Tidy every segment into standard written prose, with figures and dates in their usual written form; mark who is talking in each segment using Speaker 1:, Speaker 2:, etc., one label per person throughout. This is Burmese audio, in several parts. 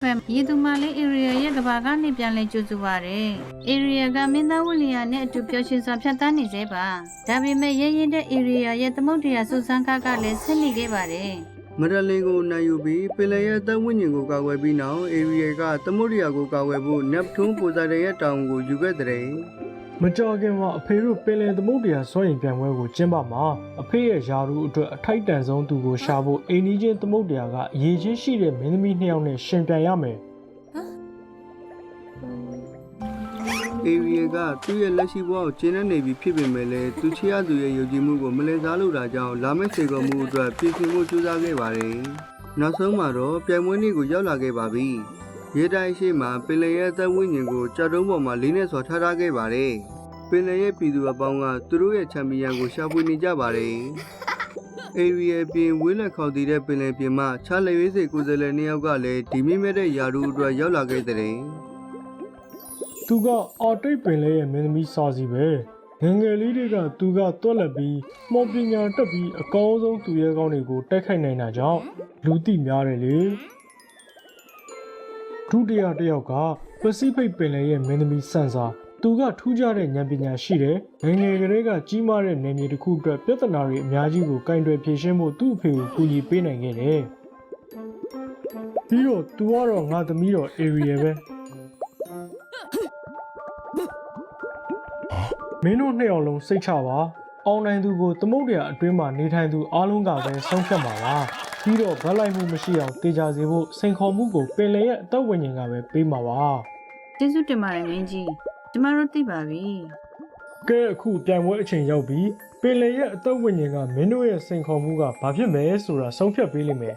Speaker 1: ရေသူမလေး area ရဲ့ကဘာကနေပြန်လဲကြိုးစုပါတယ် area ကမင်းသားဝလီယာနဲ့အတူပျော်ရွှင်စွာဖြတ်သန်းနေသေးပါဒါပေမဲ့ရဲရင်တဲ့ area ရဲ့သမုဒ္ဒရာစုစမ်းကားကလည်းဆက်နေခဲ့ပါတယ်
Speaker 2: မရလင်ကိုနိုင်ယူပြီးပင်လယ်ရဲ့တပ်ဝိညာဉ်ကိုကာကွယ်ပြီးနောက် area ကသမုဒ္ဒရာကိုကာကွယ်ဖို့ Neptune ပိုဇာတဲ့ရဲ့တောင်ကိုယူခဲ့တဲ့
Speaker 3: မကြောခင်မှာအဖေတို့ပင်လယ်သမုဒ္ဒရာစွန့်ရင်ပြန်ပွဲကိုကျင်းပမှာအဖေရဲ့ယာရုအတွက်အထိုက်တန်ဆုံးသူကိုရှာဖို့အိမ်နီးချင်းသမုဒ္ဒရာကအရေးကြီးရှိတဲ့မင်းသမီး2ယောက်နဲ့ရှင်ပြန်ရမယ်
Speaker 2: area ကသူ့ရဲ့လက်ရှိဘဝကိုကျင်းနေပြီဖြစ်ပေမဲ့လည်းသူချစ်ရသူရဲ့ယုံကြည်မှုကိုမလည်စားလို့တာကြောင့်လာမယ့်စေကုံမှုအတွက်ပြင်ဆင်ဖို့ကြိုးစားခဲ့ပါတယ်။နောက်ဆုံးမှာတော့ပြိုင်ပွဲနေ့ကိုရောက်လာခဲ့ပါပြီ။ရဲတိုင်းရှိမှပင်လယ်ရဲ့သက်ဝိညာဉ်ကိုကြောက်တုံးပေါ်မှာလေးနဲ့စွာထားထားခဲ့ပါတယ်။ပင်လယ်ရဲ့ပြည်သူအပေါင်းကသူတို့ရဲ့ချန်ပီယံကိုရှာဖွေနေကြပါတယ်။ area ပြင်ဝေးလက်ခေါ်တည်တဲ့ပင်လယ်ပြင်မှာခြားလက်ရွေးစေကိုယ်စားလှယ်2ယောက်ကလည်းဒီမိမဲ့တဲ့ယာရုအတွက်ရောက်လာခဲ့တဲ့
Speaker 3: သူကအော်တိတ်ပင်လဲရဲ့မင်းသမီးစာစီပဲငငယ်လေးတွေကသူကတွက်လက်ပြီးမော်ပညာတက်ပြီးအကောင်းဆုံးသူရဲကောင်းတွေကိုတိုက်ခိုက်နိုင်တာကြောင့်လူသိများတယ်လေဒုတိယတစ်ယောက်ကပစိဖိတ်ပင်လဲရဲ့မင်းသမီးဆန်စာသူကထူးခြားတဲ့ဉာဏ်ပညာရှိတယ်ငငယ်ကလေးကကြီးမားတဲ့နယ်မြေတစ်ခုအတွက်ပြဿနာတွေအများကြီးကိုကင်တွယ်ဖြေရှင်းဖို့သူ့အဖေကိုကူညီပေးနိုင်ခဲ့တယ်ပြီးတော့သူကတော့ငါသမီးတော် area ပဲမင်းတို့2ယောက်လုံးစိတ်ချပါအောင်နိုင်သူကိုသမုဒ္ဒရာအတွင်းမှာနေထိုင်သူအားလုံးကပဲဆုံးဖြတ်မှာပါပြီးတော့ဗတ်လိုက်မှုမရှိအောင်တေချာစေဖို့စိန်ခေါ်မှုကိုပင်လယ်ရဲ့အသက်ဝိညာဉ်ကပဲပေးမှာပါ
Speaker 1: ကျေးဇူးတင်ပါတယ်မင်းကြီးကျမတို့သိပါပြီ
Speaker 3: ကဲအခုပြိုင်ပွဲအချိန်ရောက်ပြီပင်လယ်ရဲ့အသက်ဝိညာဉ်ကမင်းတို့ရဲ့စိန်ခေါ်မှုကဘာဖြစ်မယ်ဆိုတာဆုံးဖြတ်ပေးလိမ့်မယ်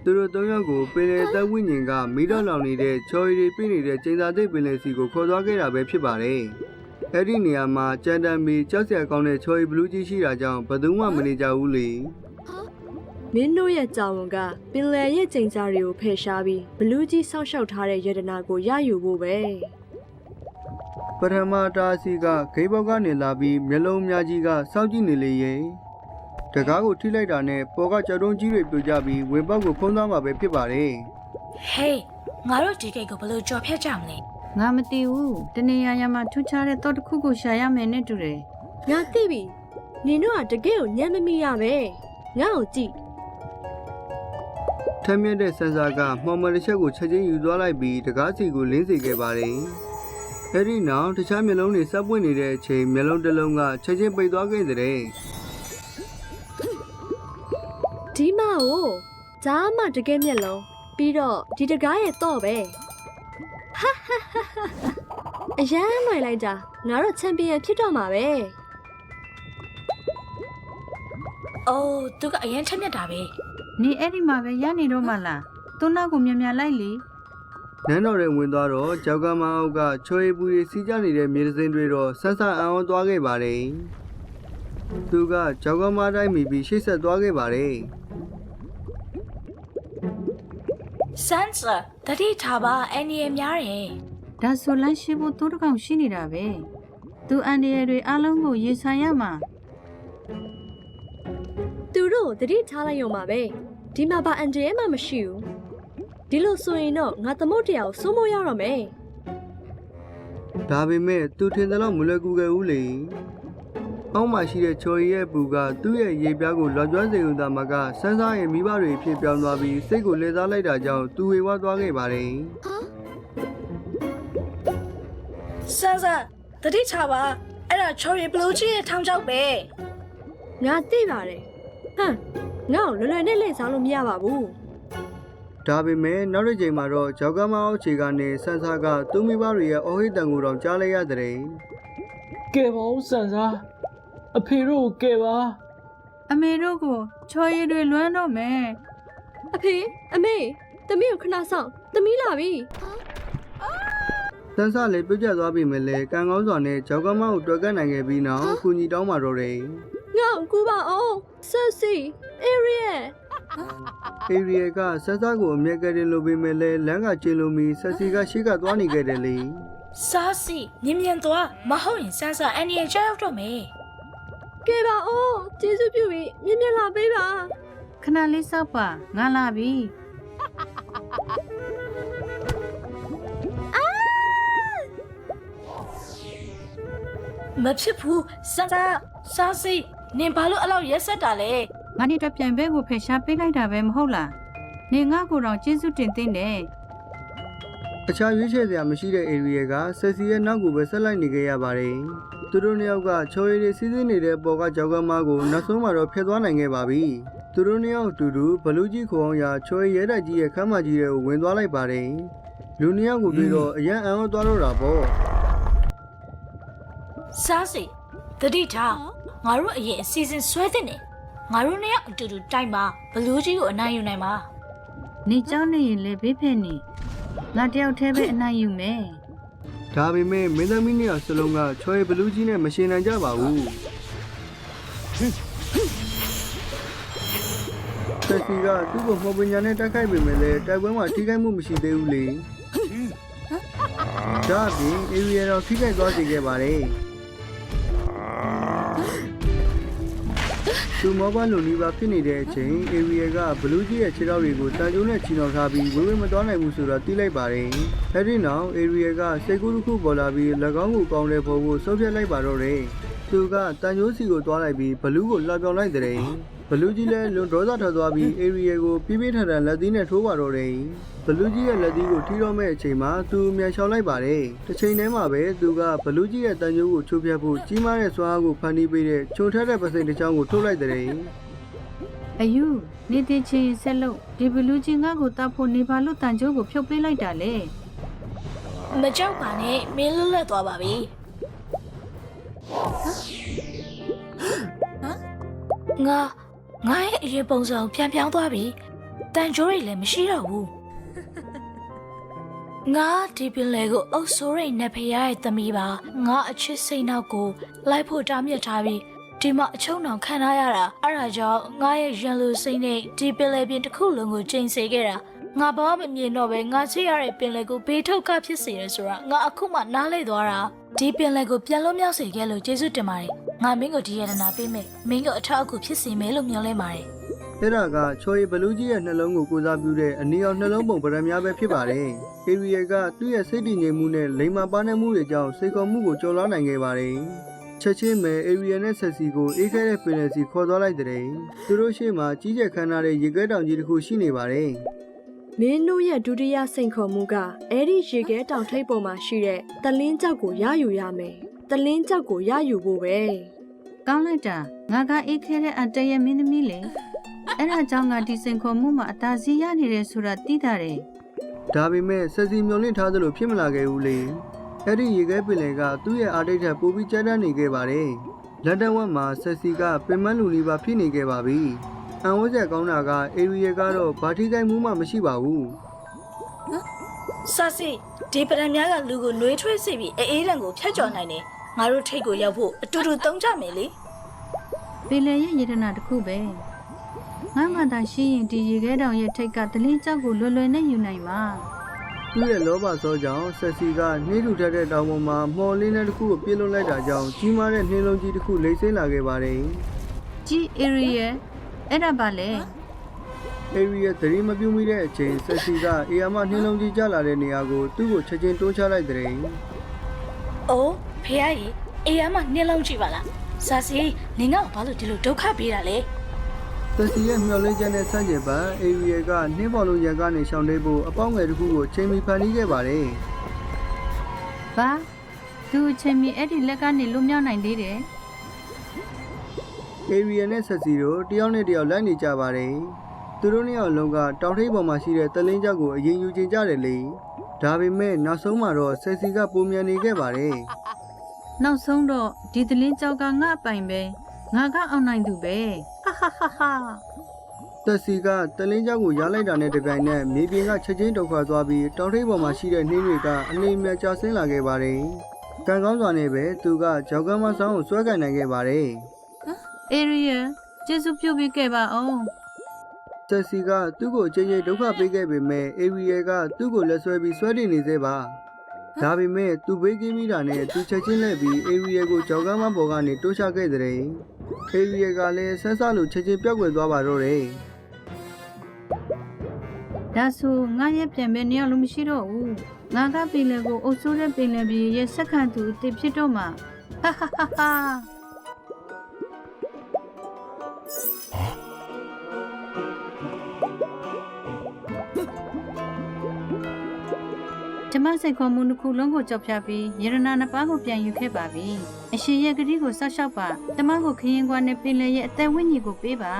Speaker 2: သူတို့3ယောက်ကိုပင်လယ်သက်ဝိညာဉ်ကမီးတော်လောင်နေတဲ့ချော်ရည်ပြည့်နေတဲ့ကျင်းစာသိပ်ပင်လယ်စီကိုခေါ်သွားခဲ့တာပဲဖြစ်ပါတယ်။အဲ့ဒီနေရာမှာကြမ်းတမ်းပြီးကြောက်စရာကောင်းတဲ့ချော်ရည်ဘလူးကြီးရှိတာကြောင့်ဘယ်သူမှမနေကြဘူးလေ
Speaker 4: ။မင်းတို့ရဲ့ကြောင်ဝန်ကပင်လယ်ရဲ့ကျင်းစာတွေကိုဖယ်ရှားပြီးဘလူးကြီးဆောက်ရှောက်ထားတဲ့ယတနာကိုရယူဖို့ပဲ
Speaker 2: ။ပထမတားစီကဂိတ်ဘောက်ကနေလာပြီးမျက်လုံးများကြီးကစောင့်ကြည့်နေလေရဲ့တကားကိုထိလိုက်တာနဲ့ပေါ်ကကြောက်တုံးကြီးတွေပြိုကျပြီးဝေပေါက်ကိုဖုံးသွားမှာပဲဖြစ်ပါတယ်
Speaker 5: ဟေးငါတို့ဒီကိတ်ကိုဘယ်လိုကြော်ဖြတ်ကြမလဲ
Speaker 1: ငါမသိဘူးတနေရာရာမှာထူးခြားတဲ့တော့တစ်ခုကိုရှာရမယ်နဲ့တူတယ်
Speaker 4: ငါသိပြီနင်တို့ကတကယ်ကိုညံ့မမိရပဲငါ့ကိုကြည့်
Speaker 2: ထမ်းမြက်တဲ့ဆန်ဆာကမှောင်မတစ်ချက်ကိုချက်ချင်းယူသွားလိုက်ပြီးတကားစီကိုလင်းစေခဲ့ပါတယ်အဲ့ဒီနောက်တခြားမျက်လုံးတွေစပ်ပွင့်နေတဲ့အချိန်မျက်လုံးတစ်လုံးကချက်ချင်းပိတ်သွားခဲ့တဲ့
Speaker 4: ဒီမကိုဂျားမတကယ်မျက်လုံးပြီးတော့ဒီတကားရဲ့တော့ပဲဟာဟာဟာအရန်လွယ်လိုက်တာငါတို့ချန်ပီယံဖြစ်တော့မှာပဲ
Speaker 5: အိုးသူကအရင်ထက်မြက်တာပဲ
Speaker 1: နေအဲ့ဒီမှာပဲရနေတော့မှလားသူ့နောက်ကိုမြန်မြန်လိုက်လေ
Speaker 2: နန်းတော်ရဲ့ဝင်သွားတော့ကြောက်ကမအောင်ကချော်ရည်ပူရည်စီးကြနေတဲ့မြေစင်းတွေတော့ဆန်းဆန်းအောင်သွားခဲ့ပါတယ်သူကကြောက်ကမတိုင်းမိပြီးရှေ့ဆက်သွားခဲ့ပါတယ်
Speaker 5: ဆန်းဆာတတိထားပါအန်ဒီရများတယ်
Speaker 1: ဒါဆိုလန်းရှိဖို့တိုးတကောင်ရှိနေတာပဲသူအန်ဒီရတွေအားလုံးကိုရေဆိုင်ရမှာ
Speaker 4: သူတို့တတိထားလိုက်ရုံပါပဲဒီမှာဘာအန်ဒီရမှမရှိဘူးဒီလိုဆိုရင်တော့ငါသမုတ်တရားကိုစိုးမိုးရတော့မယ်
Speaker 2: ဒါပေမဲ့သူထင်တယ်လို့မလွယ်ကူခဲ့ဘူးလေအောက်မှာရှိတဲ့ချော်ရည်ရဲ့ပူကသူ့ရဲ့ရေပြားကိုလော်ကျွမ်းစေုံသားမှာကဆန်းစားရဲ့မိဘတွေဖြစ်ပြောင်းသွားပြီးစိတ်ကိုလှည့်စားလိုက်တာကြောင့်သူဝေဝါးသွားခဲ့ပါတယ်
Speaker 5: ဆန်းဆာတတိထားပါအဲ့ဒါချော်ရီဘလူးကြီးရဲ့ထောင်ချောက်ပဲ
Speaker 4: ငါသိပါတယ်ဟမ်ငါ့ကိုလွယ်လွယ်နဲ့လှည့်စားလို့မရပါဘူး
Speaker 2: ဒါပေမဲ့နောက်တစ်ချိန်မှာတော့ကြောက်ကမအောင်ခြေကနေဆန်းစားကသူ့မိဘတွေရဲ့အော်ဟစ်တန်ကိုတော့ကြားလိုက်ရတဲ့
Speaker 3: ကဲပါဦးဆန်စားအဖေတို့ကဲပါ
Speaker 1: အမေတို့ကိုချော်ရည်တွေလွမ်းတော့မယ်
Speaker 4: အဖေအမေသမီးကိုခဏဆောင်သမီးလာပြီ
Speaker 2: ဆန်းစားလေးပြုတ်ကျသွားပြီမဲ့လေကံကောင်းစွာနဲ့ကြောက်ကမအောင်တွေ့ကနိုင်ခဲ့ပြီးနောက်ကုညီတောင်းပါတော့တယ်
Speaker 4: ငါ့ကိုကူပါအောင်ဆက်စီအေရီယာ
Speaker 2: ကဆန်းစားကိုအမြဲကယ်တင်လို့ပြီးမဲ့လေလမ်းကကျင်းလို့မီဆက်စီကရှေ့ကသွားနေခဲ့တယ်လေ
Speaker 5: စားစီမြင်မြန်သွားမဟုတ်ရင်ဆန်းစားအန်ဒီရကြောက်တော့မယ်
Speaker 4: ကဲပါဦးကျေးဇူးပြုပြီးမြင်လာပေးပါ
Speaker 1: ခဏလေးစောက်ပါငါလာပြီ
Speaker 5: မဖြစ်ဘူးဆန်းစားစိနင်ဘာလို့အဲ့လောက်ရက်ဆက်တာလဲ
Speaker 1: ငါနေ့တော့ပြန်ဘဲကိုဖယ်ရှားပေးလိုက်တာပဲမဟုတ်လားနေငါကိုယ်တော့ကျေးဇူးတင်သင့်တယ်
Speaker 2: အခြားရွေးချယ်စရာမရှိတဲ့ area ကဆက်စီရဲ့နောက်ကိုပဲဆက်လိုက်နေခဲ့ရပါတယ်သူတို့နှစ်ယောက်ကချော်ရည်တွေစီးဆင်းနေတဲ့ပေါ်ကကြောက်ကမားကိုနောက်ဆုံးမှာတော့ဖျက်သွားနိုင်ခဲ့ပါပြီသူတို့နှစ်ယောက်အတူတူဘလူးကြီးခေါအောင်ရာချော်ရည်ရဲတိုက်ကြီးရဲ့ခမ်းမကြီးတွေကိုဝင်သွားလိုက်ပါတယ်လူနှစ်ယောက်ကိုတွေ့တော့အရန်အံ့ဩသွားတော့တာပေါ့
Speaker 5: စားစိတတိထားငါတို့အရင်အစီအစဉ်ဆွဲတဲ့နေငါတို့နှစ်ယောက်အတူတူတိုက်မှာဘလူးကြီးကိုအနိုင်ယူနိုင်မှာ
Speaker 1: နေเจ้าနေရင်လေဘေးဖက်နေငါတယောက်တည်းပဲအနိုင်ယူမယ်
Speaker 2: ဒါပေမဲ့မင်းသမီးနှစ်ယောက်စလုံးကချော်ရည်ဘလူးကြီးနဲ့မရှင်နိုင်ကြပါဘူးဆက်စီကသူ့ကိုမော်ပညာနဲ့တိုက်ခိုက်ပေမဲ့လည်းတိုက်ပွဲမှာထိခိုက်မှုမရှိသေးဘူးလေဒါအပြင် area တော့ထိခိုက်သွားစေခဲ့ပါတယ်သူမောဘလူနီးပါဖြစ်နေတဲ့အချိန် area ကဘလူးကြီးရဲ့ခြေထောက်တွေကိုတန်ကြိုးနဲ့ချီနှောင်ထားပြီးဝေးဝေးမသွားနိုင်ဘူးဆိုတော့တီးလိုက်ပါတယ်။အဲဒီနောက် area ကစိတ်ကူးတစ်ခုပေါ်လာပြီး၎င်းကိုကောင်းတဲ့ဖို့ကိုဆုတ်ပြတ်လိုက်ပါတော့တယ်။သူကတန်ကြိုးစီကိုသွားလိုက်ပြီးဘလူးကိုလှောင်ပြောင်လိုက်တဲ့။ဘလူးကြီးလည်းလွန်ဒေါသထွက်သွားပြီး area ကိုပြင်းပြထန်ထန်လက်သီးနဲ့ထိုးပါတော့တယ်။ဘလူးကြီးရဲ့လက်သီးကိုထိတော့မဲ့အချိန်မှာသူမြန်ရှောင်လိုက်ပါတယ်။တစ်ချိန်တည်းမှာပဲသူကဘလူးကြီးရဲ့တန်ကြိုးကိုချိုးပြတ်ဖို့ကြီးမားတဲ့စွမ်းအားကိုဖန်တီးပေးတဲ့ခြုံထက်တဲ့ပစိန်တစ်ချောင်းကိုထုတ်လိုက်တဲ့။
Speaker 1: အယူနေတဲ့ချင်းဆက်လို့ဒီဘလူးချင်းငါ့ကိုတောက်ဖို့နေပါလို့တန်ကြိုးကိုဖြုတ်ပေးလိုက်တာလေ
Speaker 5: မကြောက်ပါနဲ့မင်းလွတ်လပ်သွားပါပြီငါရဲ့အရေးပုံစံပြန်ပြောင်းသွားပြီတန်ကြိုးတွေလည်းမရှိတော့ဘူးငါဒီပင်လေကိုအုပ်ဆိုးရိတ်နဲ့ဖရားရဲ့သမီးပါငါအချစ်စိတ်နောက်ကိုလိုက်ဖို့တားမြစ်ထားပြီးဒီမှာအချုံအောင်ခံထားရတာအဲ့ဒါကြောင့်ငါရဲ့ရန်လူစိတ်နဲ့ဒီပင်လေပြင်တစ်ခုလုံးကိုချိန်စေခဲ့တာငါဘာမှမမြင်တော့ပဲငါချစ်ရတဲ့ပင်လေကိုဘေးထုတ်ကဖြစ်စေရဆိုတာငါအခုမှနားလေသွားတာဒီပင်လေကိုပြန်လို့မြောက်စေခဲ့လို့ကျေးဇူးတင်ပါတယ်ငါမင်းကိုဒီရတနာပေးမယ်မင်းကိုအထောက်အကူဖြစ်စေမယ်လို့မျှော်လင့်ပါတယ်
Speaker 2: အဲ့ဒါကချော်ရီဘလူးကြီးရဲ့နှလုံးကိုကိုစားပြုတဲ့အနီရောင်နှလုံးပုံပရံများပဲဖြစ်ပါတယ်။ area ကသူ့ရဲ့စိတ်တည်ငြိမ်မှုနဲ့လိမ္မာပါးနှံ့မှုတွေကြောင့်စိတ်ခေါ်မှုကိုကျော်လွှားနိုင်ခဲ့ပါတယ်။ချက်ချင်းပဲ area နဲ့ဆက်စီကိုအေးခဲတဲ့ပင်လယ်စီခေါ်သွားလိုက်တဲ့။သူတို့ရှေ့မှာကြီးကျယ်ခမ်းနားတဲ့ရေခဲတောင်ကြီးတစ်ခုရှိနေပါတယ်။
Speaker 4: မင်းတို့ရဲ့ဒုတိယစိန်ခေါ်မှုကအဲ့ဒီရေခဲတောင်ထိပ်ပေါ်မှာရှိတဲ့တလင်းကျောက်ကိုရယူရမယ်တလင်းကျောက်ကိုရယူဖို့ပဲ
Speaker 1: ကောင်းလိုက်တာငါကအေးခဲတဲ့အတရဲ့မင်းသမီးလေအဲ့ဒါကြောင့်ငါဒီစင်ခေါ်မှုမှာအသာစီးရနေတယ်ဆိုတာသိတာတယ်
Speaker 2: ဒါပေမဲ့ဆက်စီမျောလင့်ထားသလိုဖြစ်မလာခဲ့ဘူးလေ။အဲ့ဒီရေခဲပင်လယ်ကသူ့ရဲ့အာတိတ်ထက်ပိုပြီးကျန်းတန်းနေခဲ့ပါတယ်။လန်ဒန်ဝက်မှာဆက်စီကပင်မလူလီပါဖြစ်နေခဲ့ပါပြီ။အံဝတ်ချက်ကောင်းတာက area ကတော့ဘာထိခိုက်မှုမှမရှိပါဘူး။
Speaker 5: ဆာစီဒီပရံများကလူကိုနှွေးထွေးစေပြီးအေးတံကိုဖျက်ကျော်နိုင်တယ်ငါတို့ထိတ်ကိုရောက်ဖို့အတူတူတုံးကြမယ်လေ
Speaker 1: ပင်လယ်ရဲ့ရေဒနာတစ်ခုပဲငါမှသာရှိရင်ဒီရေခဲတောင်ရဲ့ထိတ်ကတလင်းကျောက်ကိုလွယ်လွယ်နဲ့ယူနိုင်မှာ
Speaker 2: သူ့ရဲ့လောဘစောကြောင့်ဆက်စီကနှင်းထူထက်တဲ့တောင်ပေါ်မှာမှော်လင်းတဲ့တစ်ခုကိုပြစ်လွတ်လိုက်တာကြောင့်ကြီးမားတဲ့နှင်းလုံးကြီးတစ်ခုလိမ့်ဆင်းလာခဲ့ပါတယ်
Speaker 1: ကြီး area အဲ့ဒါပါလေ
Speaker 2: ။ area သတိမပြုမိတဲ့အချိန်ဆက်စီကအေယာမနှင်းလုံးကြီးကျလာတဲ့နေရာကိုသူ့ကိုချက်ချင်းတွန်းချလိုက်တဲ့
Speaker 5: အိုးဖေရကြီးအေးရမနှင်းလုံးကြည့်ပါလားဆာစီနင်ကဘာလို့ဒီလိုဒုက္ခပေးတာလဲ
Speaker 2: ဆက်စီရဲ့မျောလင်းချက်နဲ့ဆန့်ကျင်ဘက် area ကနှင်းပေါ်လုံးရန်ကနေရှောင်နေဖို့အပေါင်းငယ်တစ်ခုကိုချိန်မီဖန်တီးခဲ့ပါတယ်
Speaker 1: ဘာသူအချင်းမီအဲ့ဒီလက်ကနေလွတ်မြောက်နိုင်သေးတယ်
Speaker 2: ။ area နဲ့ဆက်စီတို့တယောက်နဲ့တယောက်လိုက်နေကြပါတယ်။သူတို့နှစ်ယောက်လုံးကတောင်ထိပ်ပေါ်မှာရှိတဲ့တလင်းကျောက်ကိုအရင်ယူကျင်ကြတယ်လေ။ဒါပေမဲ့နောက်ဆုံးမှာတော့ဆက်စီကပုံမြန်နေခဲ့ပါတယ်
Speaker 1: နောက်ဆုံးတော့ဒီတလင်းကျောက်ကငါ့အပိုင်ပဲငါကအောင်နိုင်သူပဲဟာဟာဟာဟာ
Speaker 2: ။ဆက်စီကတလင်းကျောက်ကိုရလိုက်တာနဲ့တပြိုင်နက်မြေပြင်ကချက်ချင်းတောက်ခွာသွားပြီးတောင်ထိပ်ပေါ်မှာရှိတဲ့နှင်းတွေကအလင်းမြကျဆင်းလာခဲ့ပါတယ်။ကံကောင်းစွာနဲ့ပဲသူကကြောက်ကမ်းမဆောင်ကိုဆွဲကင်နိုင်ခဲ့ပါတယ်။
Speaker 1: area ကျေးဇူးပြုပြီးခဲ့ပါအောင်
Speaker 2: ဆက်စီကသူ့ကိုအချိန်ချင်းဒုက္ခပေးခဲ့ပေမဲ့ area ကသူ့ကိုလက်ဆွဲပြီးဆွဲတင်နေသေးပါ ဒါပေမဲ့သူဘေးကင်းမိတာနဲ့သူချက်ချင်းလက်ပြီးအေရီယာကိုကြောက်ကမ်းမပေါ်ကနေတိုးချခဲ့တဲ့အေရီယာကလည်းဆန်းစားလို့ချက်ချင်းပြောက်ွယ်သွားပါတော့တယ်
Speaker 1: ဒါဆိုငါရဲ့ပြန်မဲ့နေရာလုံးမရှိတော့ဘူးငါကပင်လယ်ကိုအုပ်စိုးတဲ့ပင်လယ်ပြည်ရဲ့စက္ကန့်သူအစ်စ်ဖြစ်တော့မှာဟာဟာဟာဟာကျမစိတ်ခေါ်မှုတစ်ခုလုံးကိုကြောက်ဖြတ်ပြီးရတနာနှစ်ပါးကိုပြန်ယူခဲ့ပါပြီအရှင်ရဲ့ဂတိကိုစောက်ရှောက်ပါကျမကိုခရင်ကွာနဲ့ပင်လယ်ရဲ့အသက်ဝိညာဉ်ကိုပေးပါ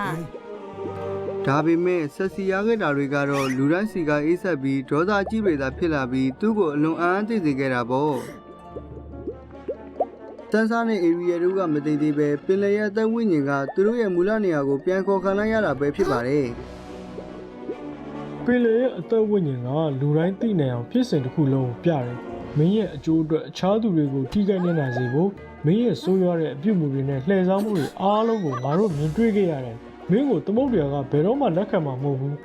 Speaker 2: ဒါပေမဲ့ဆက်စီရခဲ့တာတွေကတော့လူတိုင်းစီကအေးဆက်ပြီးဒေါသကြီးတွေသာဖြစ်လာပြီးသူ့ကိုအလွန်အံ့သိစေခဲ့တာပေါ့စန်းစားနဲ့အေရီယာတို့ကမသိသေးပဲပင်လယ်ရဲ့အသက်ဝိညာဉ်ကသူတို့ရဲ့မူလနေရာကိုပြန်ခေါ်ခံလိုက်ရတာပဲဖြစ်ပါတယ်
Speaker 3: ပင်လေရဲ့အသက်ဝိညာဉ်ကလူတိုင်းသိနိုင်အောင်ဖြစ်စဉ်တစ်ခုလုံးကိုပြတယ်မင်းရဲ့အကျိုးအတွက်အခြားသူတွေကိုထိခိုက်နေနိုင်စေဖို့မင်းရဲ့ဆိုးရွားတဲ့အပြုအမူတွေနဲ့လှည့်စားမှုတွေအားလုံးကိုငါတို့မြင်တွေ့ခဲ့ရတယ်မင်းကိုသမုတ်တရားကဘယ်တော့မှလက်ခံမှာမဟုတ်ဘူး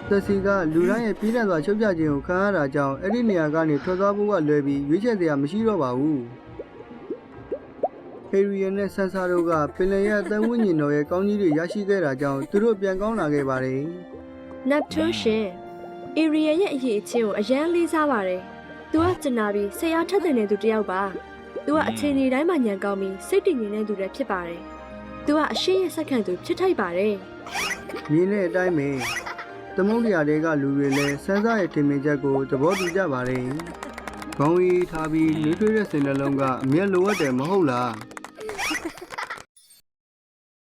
Speaker 2: သက်စီကလူတိုင်းရဲ့ပြည်ထန်စွာချုပ်ပြခြင်းကိုခံရတာကြောင့်အဲ့ဒီနေရာကနေထွက်သွားဖို့ကလွယ်ပြီးရွေးချယ်စရာမရှိတော့ပါဘူးဟေရီယန်နဲ့ဆန်ဆာတို့ကပင်လယ်ရဲ့အသက်ဝိညာဉ်တော်ရဲ့ကောင်းကြီးတွေရရှိခဲ့တာကြောင့်သူတို့ပြန်ကောင်းလာခဲ့ပါတယ်
Speaker 4: နပ်တူးရှင်အေရီယာရဲ့အရေးအချင်းကိုအရန်လေးစားပါတယ်။ "तू ကကျင်နာပြီးစိတ်အားထက်သန်တဲ့သူတစ်ယောက်ပါ။ तू ကအချိန်ကြီးတိုင်းမှာညံကောင်းပြီးစိတ်တည်ငြိမ်တဲ့သူလည်းဖြစ်ပါတယ်။ तू ကအရှိရဲ့စက္ကန့်သူဖြစ်ထိုက်ပါတယ်။
Speaker 2: မြင်တဲ့အတိုင်းပဲသမုဒ္ဒရာတွေကလူတွေလည်းဆန်းစားရဲ့ထင်မြင်ချက်ကိုသဘောတူကြပါတယ်ခေါင်းရည်ထားပြီးနှွေးထွေးတဲ့စိတ်နှလုံးကအမျက်လိုအပ်တယ်မဟုတ်လား